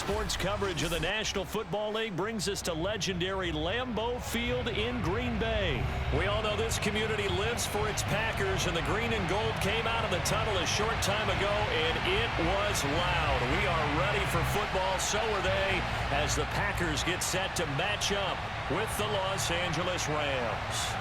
Sports coverage of the National Football League brings us to legendary Lambeau Field in Green Bay. We all know this community lives for its Packers, and the green and gold came out of the tunnel a short time ago, and it was loud. We are ready for football, so are they, as the Packers get set to match up with the Los Angeles Rams.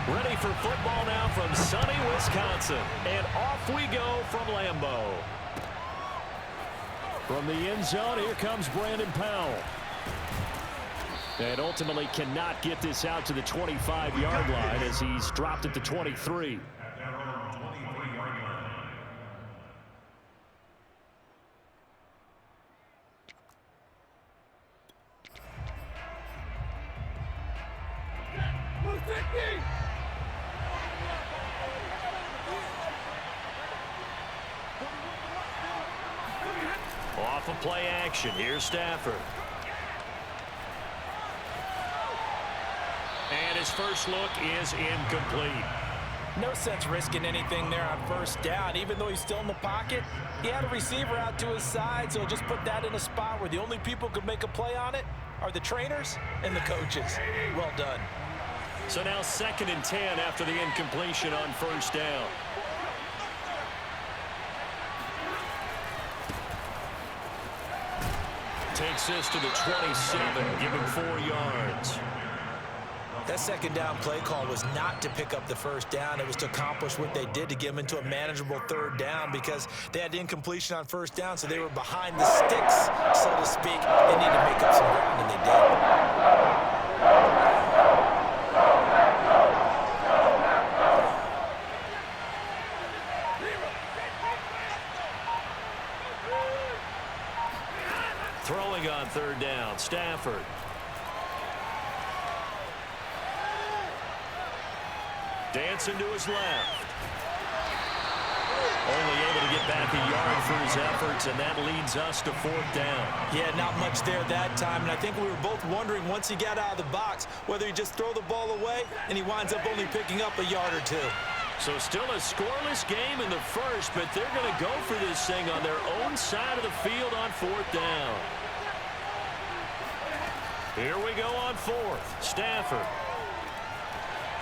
Ready for football now from sunny Wisconsin. And off we go from Lambeau. From the end zone, here comes Brandon Powell. And ultimately cannot get this out to the 25-yard line as he's dropped at the 23. Off of play action, here's Stafford. And his first look is incomplete. No sense risking anything there on first down. Even though he's still in the pocket, he had a receiver out to his side, so just put that in a spot where the only people who could make a play on it are the trainers and the coaches. Well done. So now 2nd and 10 after the incompletion on first down. Takes this to the 27, giving 4 yards. That 2nd down play call was not to pick up the first down. It was to accomplish what they did to get them into a manageable 3rd down because they had incompletion on first down, so they were behind the sticks, so to speak. They needed to make up some ground, and they did. Throwing on 3rd down, Stafford. Dancing to his left. Only able to get back a yard for his efforts, and that leads us to 4th down. Yeah, not much there that time, and I think we were both wondering once he got out of the box whether he just throw the ball away, and he winds up only picking up a yard or 2. So still a scoreless game in the first, but they're going to go for this thing on their own side of the field on 4th down. Here we go on 4th. Stafford.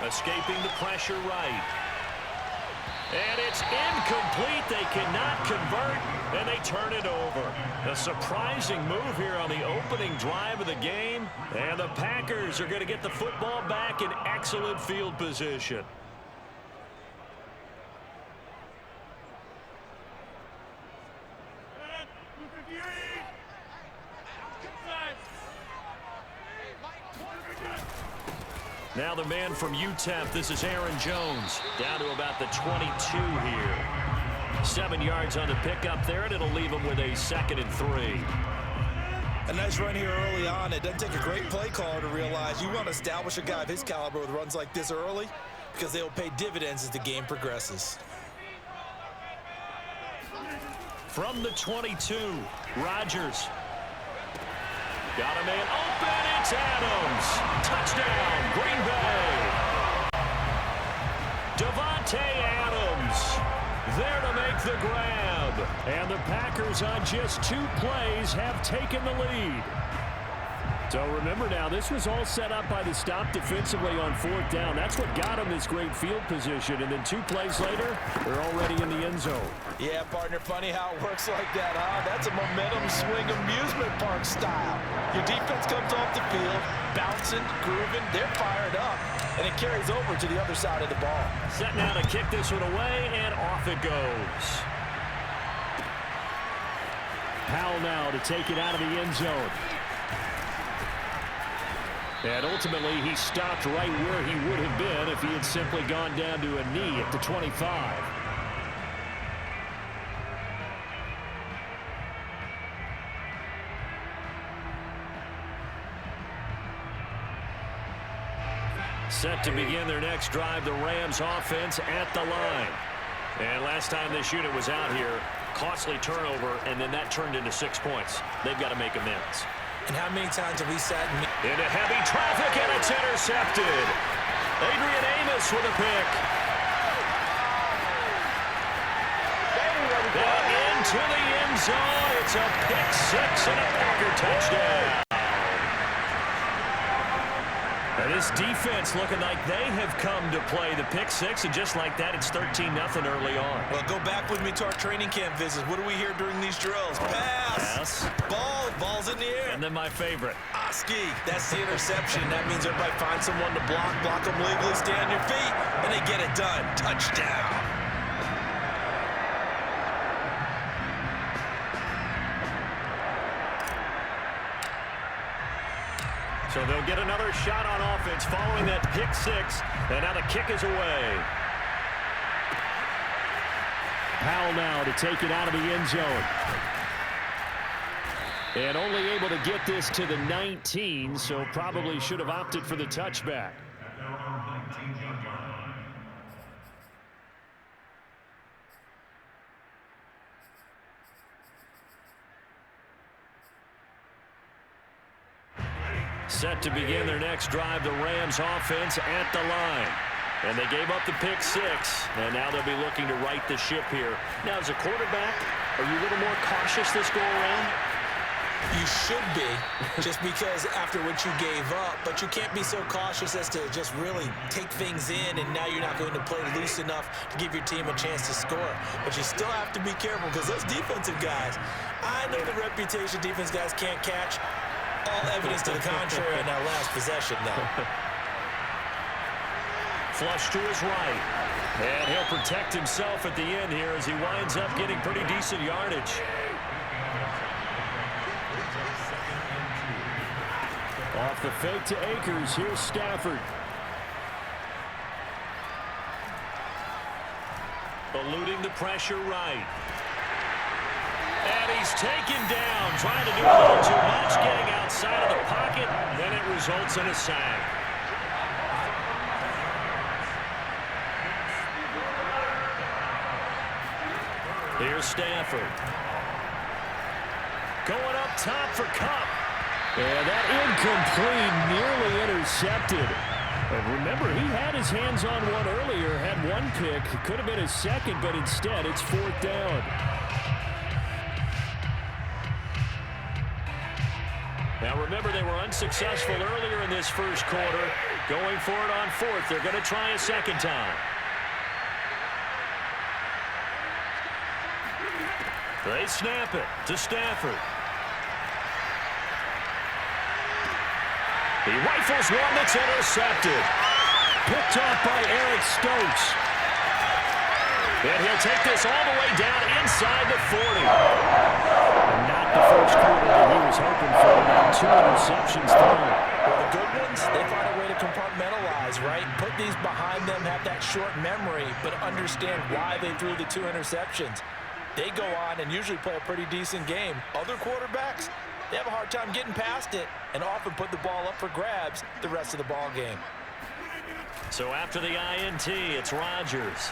Escaping the pressure right. And it's incomplete. They cannot convert, and they turn it over. A surprising move here on the opening drive of the game, and the Packers are going to get the football back in excellent field position. Now the man from UTEP, this is Aaron Jones, down to about the 22 here. 7 yards on the pickup there, and it'll leave him with a 2nd and 3. A nice run here early on. It doesn't take a great play caller to realize you want to establish a guy of his caliber with runs like this early because they will pay dividends as the game progresses. From the 22, Rodgers. Got a man open, it's Adams. Touchdown, Green Bay. Devontae Adams there to make the grab. And the Packers on just 2 plays have taken the lead. So remember now, this was all set up by the stop defensively on 4th down. That's what got them this great field position. And then 2 plays later, they're already in the end zone. Yeah, partner, funny how it works like that, huh? That's a momentum swing amusement park style. Your defense comes off the field, bouncing, grooving, they're fired up, and it carries over to the other side of the ball. Set now to kick this one away, and off it goes. Powell now to take it out of the end zone. And ultimately, he stopped right where he would have been if he had simply gone down to a knee at the 25. Set to begin their next drive, the Rams offense at the line. And last time this unit was out here, costly turnover, and then that turned into 6 points. They've got to make amends. And how many times have we sat into heavy traffic, and it's intercepted. Adrian Amos with a pick. Down into the end zone. It's a pick six and a Packer touchdown. And this defense looking like they have come to play the pick six, and just like that, it's 13-0 early on. Well, go back with me to our training camp visits. What do we hear during these drills? Pass. Ball's in the air. And then my favorite. Ski. That's the interception. That means everybody finds someone to block them legally, stay on your feet, and they get it done. Touchdown. So they'll get another shot on offense following that pick six, and now the kick is away. Powell now to take it out of the end zone. And only able to get this to the 19, so probably should have opted for the touchback. Set to begin their next drive, the Rams offense at the line. And they gave up the pick six, and now they'll be looking to right the ship here. Now, as a quarterback, are you a little more cautious this go-around? You should be, just because after what you gave up, but you can't be so cautious as to just really take things in, and now you're not going to play loose enough to give your team a chance to score. But you still have to be careful, because those defensive guys, I know the reputation defense guys can't catch. All evidence to the contrary in that last possession, though. Flush to his right. And he'll protect himself at the end here as he winds up getting pretty decent yardage. Off the fake to Akers. Here's Stafford. Eluding the pressure right. And he's taken down, trying to do a little too much, getting outside of the pocket. Then it results in a sack. Here's Stafford. Going up top for Kupp. And that incomplete, nearly intercepted. And remember, he had his hands on one earlier, had one pick. It could have been his second, but instead it's fourth down. Now remember, they were unsuccessful earlier in this first quarter. Going for it on fourth. They're going to try a second time. They snap it to Stafford. He rifles one that's intercepted. Picked off by Eric Stokes. And he'll take this all the way down inside the 40. And not the first quarter that he was hoping for. Now 2 interceptions thrown. Well, the good ones, they find a way to compartmentalize, right? Put these behind them, have that short memory, but understand why they threw the 2 interceptions. They go on and usually play a pretty decent game. Other quarterbacks, they have a hard time getting past it and often put the ball up for grabs the rest of the ball game. So after the INT, it's Rodgers.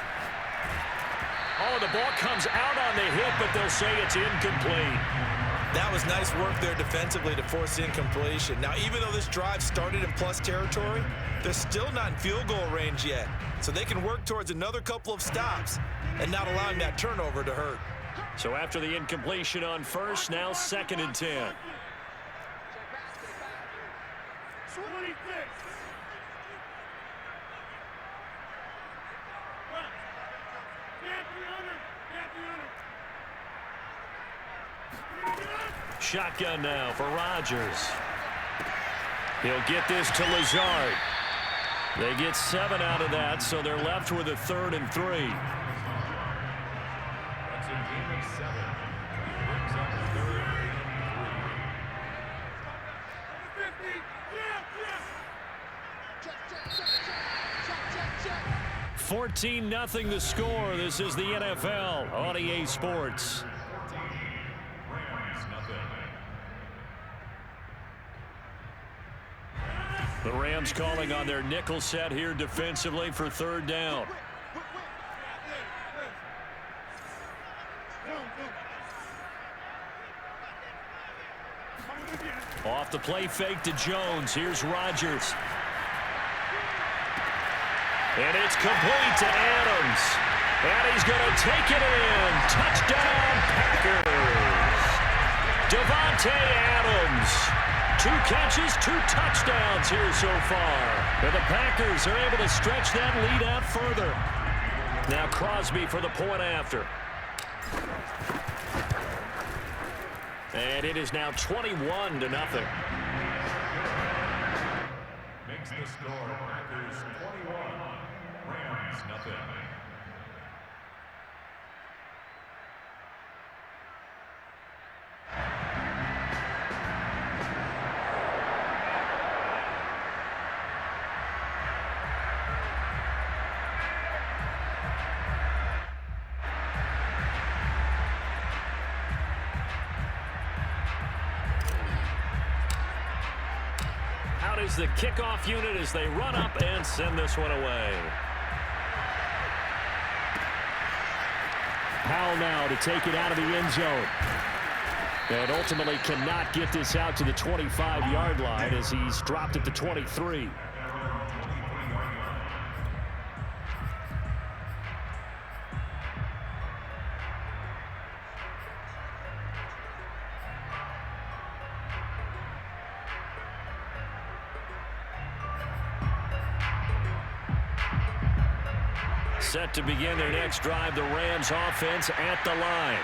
Oh, the ball comes out on the hit, but they'll say it's incomplete. That was nice work there defensively to force the incompletion. Now, even though this drive started in plus territory, they're still not in field goal range yet. So they can work towards another couple of stops and not allowing that turnover to hurt. So after the incompletion on first, now 2nd and 10. Shotgun now for Rodgers. He'll get this to Lazard. They get 7 out of that, so they're left with a 3rd and 3. That's a game of 7. Brings up 3rd and 3. 14-0 the score. This is the NFL on EA Sports. The Rams calling on their nickel set here defensively for 3rd down. Off the play fake to Jones. Here's Rodgers. And it's complete to Adams. And he's going to take it in. Touchdown, Packers. Davante Adams. 2 catches, 2 touchdowns here so far. And the Packers are able to stretch that lead out further. Now Crosby for the point after. And it is now 21-0. Makes the score Packers 21, Rams nothing. Out is the kickoff unit as they run up and send this one away. Powell now to take it out of the end zone. And ultimately cannot get this out to the 25-yard line as he's dropped at the 23. Set to begin their next drive, the Rams offense at the line.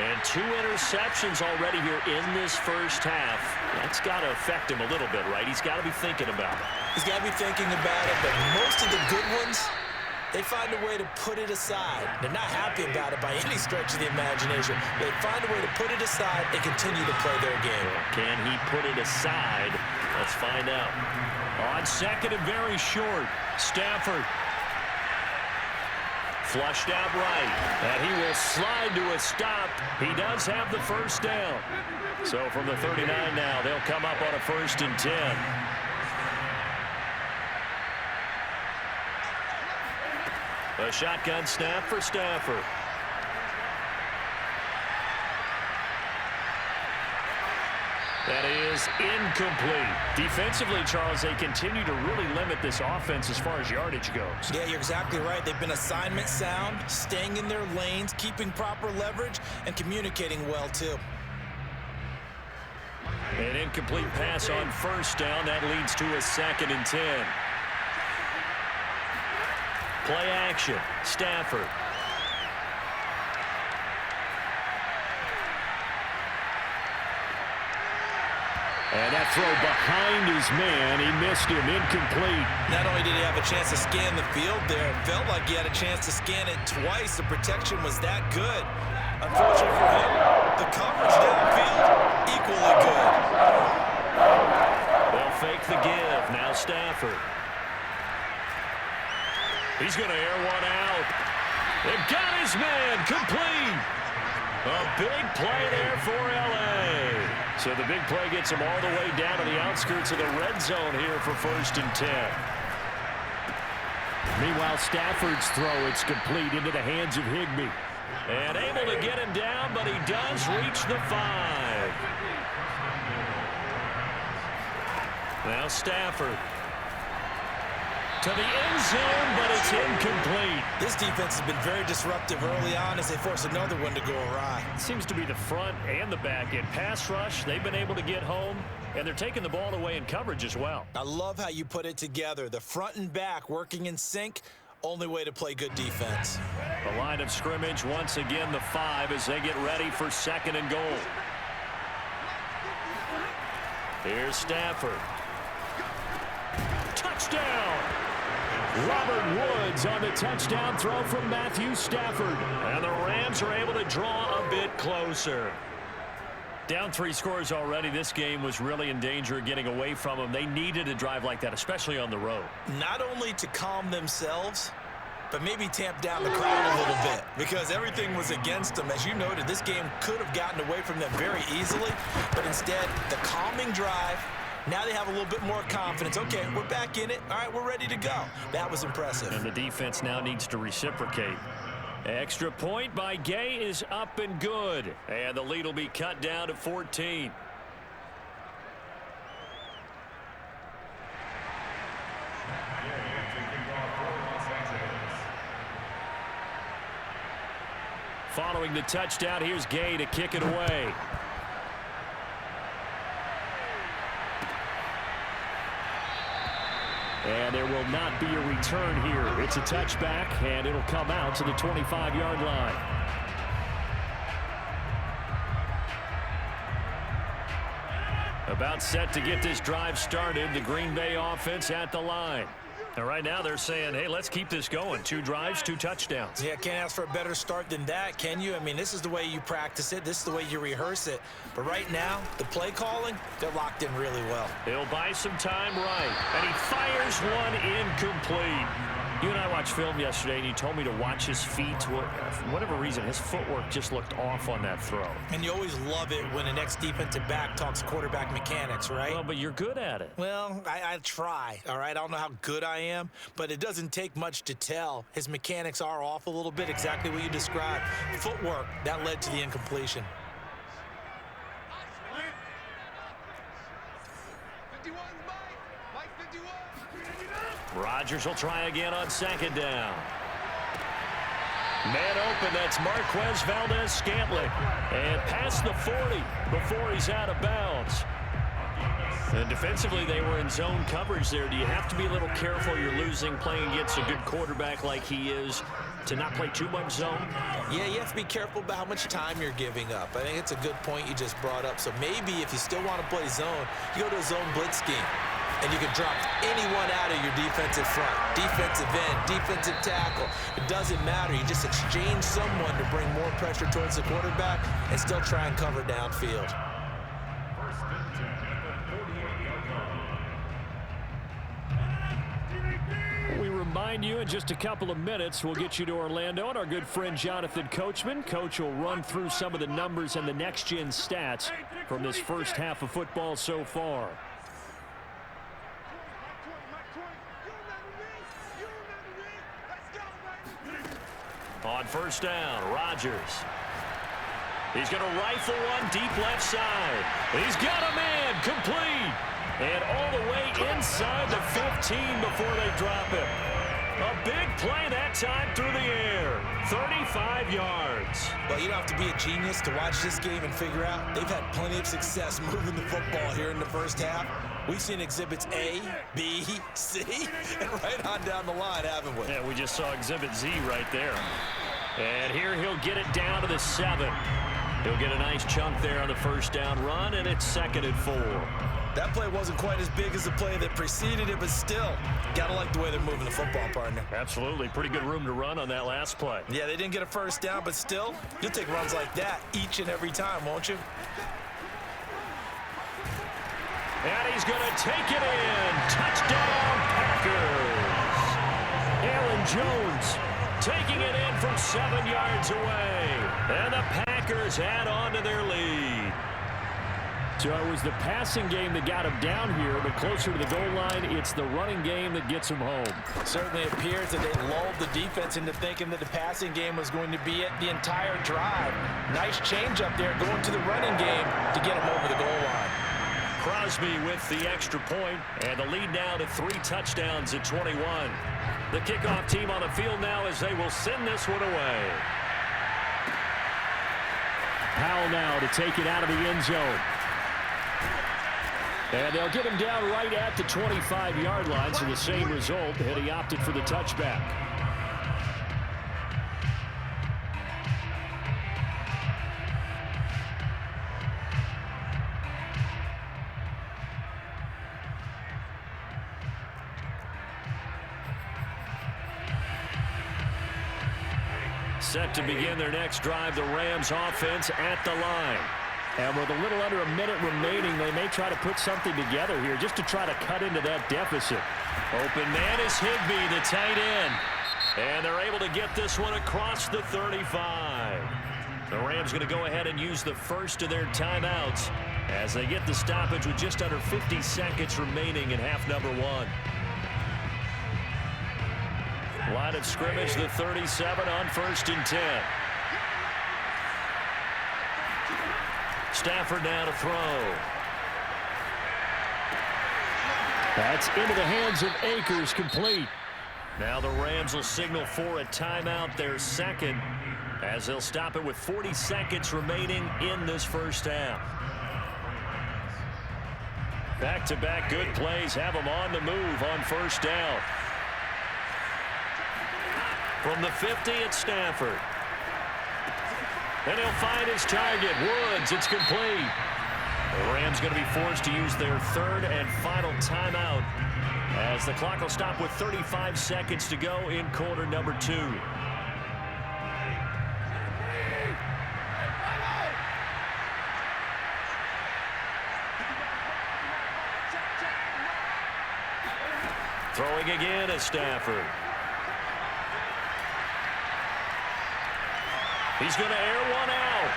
And 2 interceptions already here in this first half. That's got to affect him a little bit, right? He's got to be thinking about it. He's got to be thinking about it, but most of the good ones, they find a way to put it aside. They're not happy about it by any stretch of the imagination. They find a way to put it aside and continue to play their game. Can he put it aside? Let's find out. On second and very short, Stafford. Flushed out right, and he will slide to a stop. He does have the first down. So from the 39 now, they'll come up on a 1st and 10. A shotgun snap for Stafford. That is incomplete. Defensively, Charles, they continue to really limit this offense as far as yardage goes. Yeah, you're exactly right. They've been assignment sound, staying in their lanes, keeping proper leverage, and communicating well, too. An incomplete pass on 1st down. That leads to a 2nd and 10. Play action. Stafford. And that throw behind his man, he missed him, incomplete. Not only did he have a chance to scan the field there, it felt like he had a chance to scan it twice. The protection was that good. Unfortunately for him, the coverage downfield, equally good. They'll fake the give. Now Stafford. He's going to air one out. They've got his man, complete. A big play there for L.A. So the big play gets him all the way down to the outskirts of the red zone here for 1st and 10. Meanwhile, Stafford's throw, it's complete into the hands of Higbee. And able to get him down, but he does reach the 5. Now Stafford. To the end zone, but it's incomplete. This defense has been very disruptive early on as they force another one to go awry. Seems to be the front and the back end. Pass rush, they've been able to get home, and they're taking the ball away in coverage as well. I love how you put it together. The front and back working in sync, only way to play good defense. The line of scrimmage, once again, the 5 as they get ready for 2nd and goal. Here's Stafford. Touchdown! Robert Woods on the touchdown throw from Matthew Stafford. And the Rams are able to draw a bit closer. Down 3 scores already. This game was really in danger of getting away from them. They needed a drive like that, especially on the road. Not only to calm themselves, but maybe tamp down the crowd a little bit because everything was against them. As you noted, this game could have gotten away from them very easily, but instead, the calming drive. Now they have a little bit more confidence. Okay, we're back in it. All right, we're ready to go. That was impressive. And the defense now needs to reciprocate. Extra point by Gay is up and good. And the lead will be cut down to 14. Following the touchdown, here's Gay to kick it away. And there will not be a return here. It's a touchback, and it'll come out to the 25-yard line. About set to get this drive started. The Green Bay offense at the line. And right now they're saying, hey, let's keep this going. 2 drives, 2 touchdowns. Yeah, can't ask for a better start than that, can you? I mean, this is the way you practice it. This is the way you rehearse it. But right now, the play calling, they're locked in really well. He'll buy some time right. And he fires one incomplete. You and I watched film yesterday, and you told me to watch his feet. For whatever reason, his footwork just looked off on that throw. And you always love it when the next defensive back talks quarterback mechanics, right? Well, but you're good at it. Well, I try, all right? I don't know how good I am, but it doesn't take much to tell. His mechanics are off a little bit, exactly what you described. Footwork, that led to the incompletion. Rodgers will try again on 2nd down. Man open, that's Marquez Valdez-Scantling. And past the 40 before he's out of bounds. And defensively, they were in zone coverage there. Do you have to be a little careful? You're losing, playing against a good quarterback like he is, to not play too much zone? Yeah, you have to be careful about how much time you're giving up. I think it's a good point you just brought up. So maybe if you still want to play zone, you go to a zone blitz scheme. And you can drop anyone out of your defensive front, defensive end, defensive tackle. It doesn't matter. You just exchange someone to bring more pressure towards the quarterback and still try and cover downfield. First and 10 at the 48-yard line. We remind you in just a couple of minutes, we'll get you to Orlando and our good friend Jonathan Coachman. Coach will run through some of the numbers and the next-gen stats from this first half of football so far. On 1st down, Rodgers. He's going to rifle one deep left side. He's got a man, complete. And all the way inside the 15 before they drop him. A big play that time through the air. 35 yards. Well, you don't have to be a genius to watch this game and figure out they've had plenty of success moving the football here in the first half. We've seen exhibits A, B, C, and right on down the line, haven't we? Yeah, we just saw exhibit Z right there. And here he'll get it down to the 7. He'll get a nice chunk there on the 1st down run, and it's 2nd and 4. That play wasn't quite as big as the play that preceded it, but still, gotta like the way they're moving the football, partner. Absolutely. Pretty good room to run on that last play. Yeah, they didn't get a 1st down, but still, you'll take runs like that each and every time, won't you? And he's going to take it in. Touchdown, Packers. Aaron Jones taking it in from 7 yards away. And the Packers add on to their lead. So it was the passing game that got him down here, but closer to the goal line, it's the running game that gets him home. Certainly appears that they lulled the defense into thinking that the passing game was going to be it the entire drive. Nice change up there going to the running game to get him over the goal line. Crosby with the extra point, and the lead now to 3 touchdowns at 21. The kickoff team on the field now as they will send this one away. Powell now to take it out of the end zone. And they'll get him down right at the 25-yard line, so the same result, and he opted for the touchback. Set to begin their next drive, the Rams offense at the line. And with a little under a minute remaining, they may try to put something together here just to try to cut into that deficit. Open man is Higbee, the tight end. And they're able to get this one across the 35. The Rams going to go ahead and use the first of their timeouts as they get the stoppage with just under 50 seconds remaining in half number 1. Line of scrimmage, the 37 on 1st and 10. Stafford now to throw. That's into the hands of Akers, complete. Now the Rams will signal for a timeout, their second. as they'll stop it with 40 seconds remaining in this first half. Back-to-back good plays have them on the move on first down. From the 50, it's Stafford. And he'll find his target. Woods, it's complete. The Rams going to be forced to use their third and final timeout as the clock will stop with 35 seconds to go in quarter number 2. Throwing again is Stafford. He's going to air one out.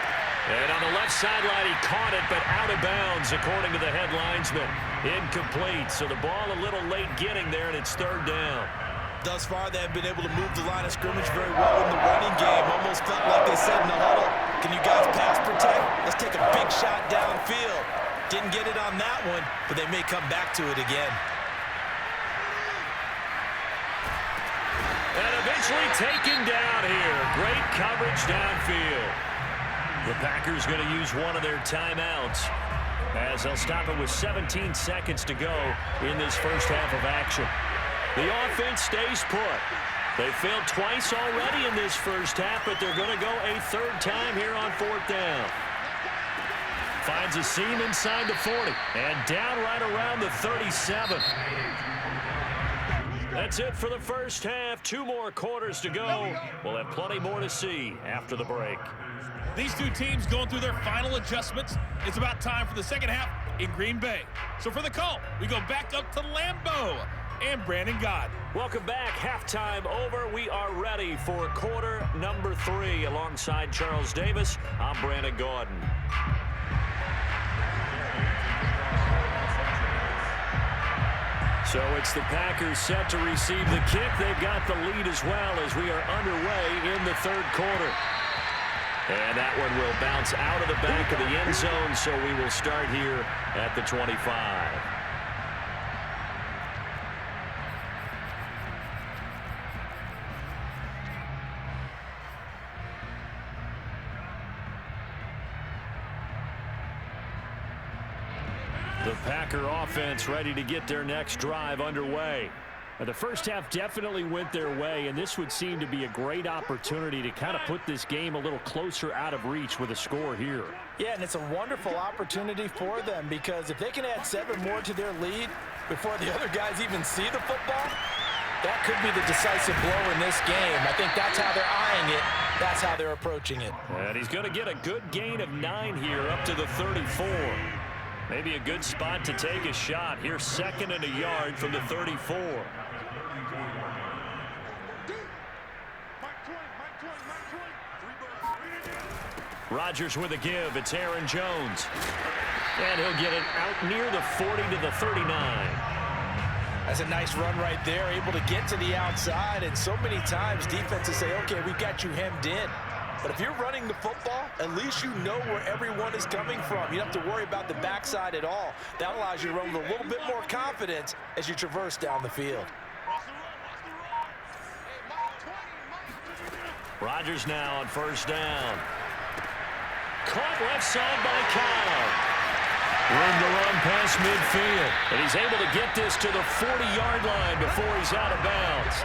And on the left sideline, he caught it, but out of bounds, according to the head linesman. Incomplete, so the ball a little late getting there, and it's third down. Thus far, they have been able to move the line of scrimmage very well in the running game. Almost felt like they said in the huddle, can you guys pass protect? Let's take a big shot downfield. Didn't get it on that one, but they may come back to it again. And eventually taken down here. Great coverage downfield. The Packers going to use one of their timeouts as they'll stop it with 17 seconds to go in this first half of action. The offense stays put. They failed twice already in this first half, but they're going to go a third time here on fourth down. Finds a seam inside the 40 and down right around the 37. That's it for the first half. 2 more quarters to go. We'll have plenty more to see after the break. These two teams going through their final adjustments. It's about time for the second half in Green Bay. So for the call, we go back up to Lambeau and Brandon Gaud. Welcome back. Halftime over. We are ready for quarter number 3. Alongside Charles Davis, I'm Brandon Gaud. So it's the Packers set to receive the kick. They've got the lead as well as we are underway in the third quarter. And that one will bounce out of the back of the end zone, so we will start here at the 25. The Packer offense ready to get their next drive underway. Now, the first half definitely went their way, and this would seem to be a great opportunity to kind of put this game a little closer out of reach with a score here. Yeah, and it's a wonderful opportunity for them because if they can add 7 more to their lead before the other guys even see the football, that could be the decisive blow in this game. I think that's how they're eyeing it. That's how they're approaching it. And he's going to get a good gain of 9 here up to the 34. Maybe a good spot to take a shot. Here's 2nd and a yard from the 34. Rodgers with a give. It's Aaron Jones. And he'll get it out near the 40 to the 39. That's a nice run right there, able to get to the outside. And so many times defenses say, okay, we got you hemmed in. But if you're running the football, at least you know where everyone is coming from. You don't have to worry about the backside at all. That allows you to run with a little bit more confidence as you traverse down the field. Rodgers now on first down. Caught left side by Kyle. Room to run past midfield. And he's able to get this to the 40-yard line before he's out of bounds.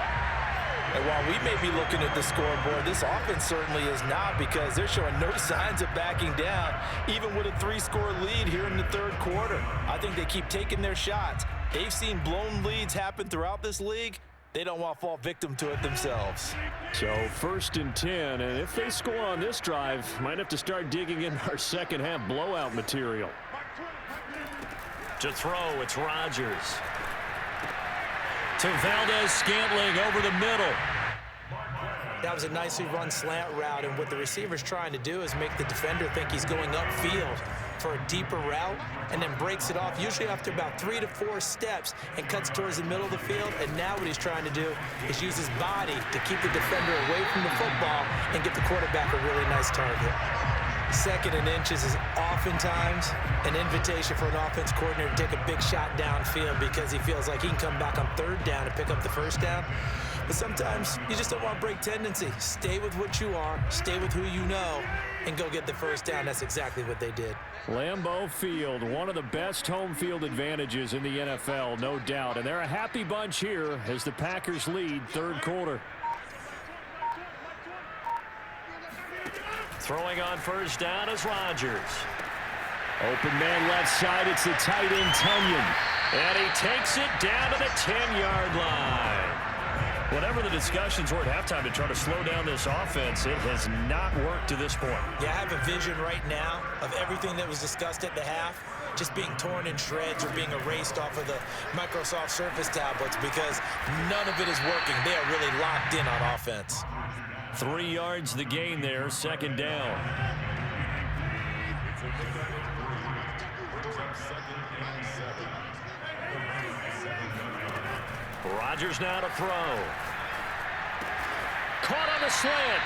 And while we may be looking at the scoreboard, this offense certainly is not because they're showing no signs of backing down, even with a 3-score lead here in the third quarter. I think they keep taking their shots. They've seen blown leads happen throughout this league. They don't want to fall victim to it themselves. So 1st and 10, and if they score on this drive, might have to start digging in our second half blowout material. To throw, it's Rodgers. To Valdez-Scantling over the middle. That was a nicely run slant route, and what the receiver's trying to do is make the defender think he's going upfield for a deeper route, and then breaks it off, usually after about 3 to 4 steps, and cuts towards the middle of the field. And now what he's trying to do is use his body to keep the defender away from the football and get the quarterback a really nice target. Second and inches is oftentimes an invitation for an offense coordinator to take a big shot downfield because he feels like he can come back on third down and pick up the first down. But sometimes you just don't want to break tendency. Stay with what you are, stay with who you know, and go get the first down. That's exactly what they did. Lambeau Field, one of the best home field advantages in the NFL, no doubt. And they're a happy bunch here as the Packers lead third quarter. Throwing on first down is Rodgers. Open man left side, it's the tight end Tunyon. And he takes it down to the 10-yard line. Whatever the discussions were at halftime to try to slow down this offense, it has not worked to this point. Yeah, I have a vision right now of everything that was discussed at the half just being torn in shreds or being erased off of the Microsoft Surface tablets because none of it is working. They are really locked in on offense. 3 yards the gain there, second down. Rodgers now to throw. Caught on the slant.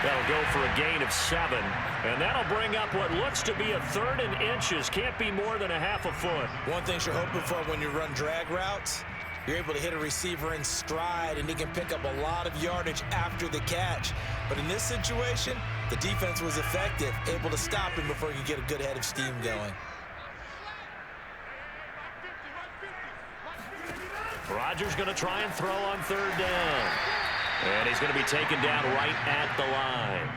That'll go for a gain of 7. And that'll bring up what looks to be a 3rd and inches. Can't be more than a half a foot. One thing you're hoping for when you run drag routes, you're able to hit a receiver in stride, and he can pick up a lot of yardage after the catch. But in this situation, the defense was effective, able to stop him before he could get a good head of steam going. Rodgers going to try and throw on third down. And he's going to be taken down right at the line.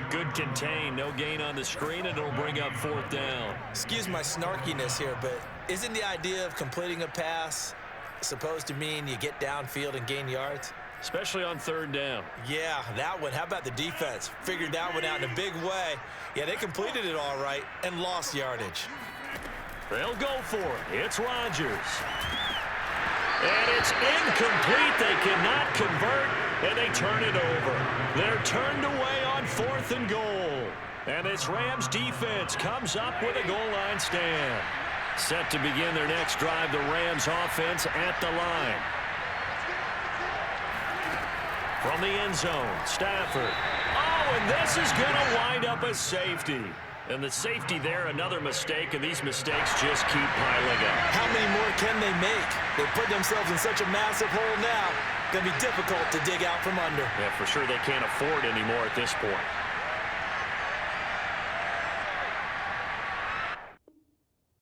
Good contain, no gain on the screen, and it'll bring up fourth down. Excuse my snarkiness here, but isn't the idea of completing a pass supposed to mean you get downfield and gain yards? Especially on third down. Yeah, that one. How about the defense? Figured that one out in a big way. Yeah, they completed it all right and lost yardage. They'll go for it. It's Rodgers. And it's incomplete. They cannot convert, and they turn it over. They're turned away on 4th and goal. And this Rams defense comes up with a goal line stand. Set to begin their next drive, the Rams offense at the line. From the end zone, Stafford. Oh, and this is going to wind up a safety. And the safety there, another mistake, and these mistakes just keep piling up. How many more can they make? They put themselves in such a massive hole now. Going to be difficult to dig out from under. Yeah, for sure they can't afford anymore at this point.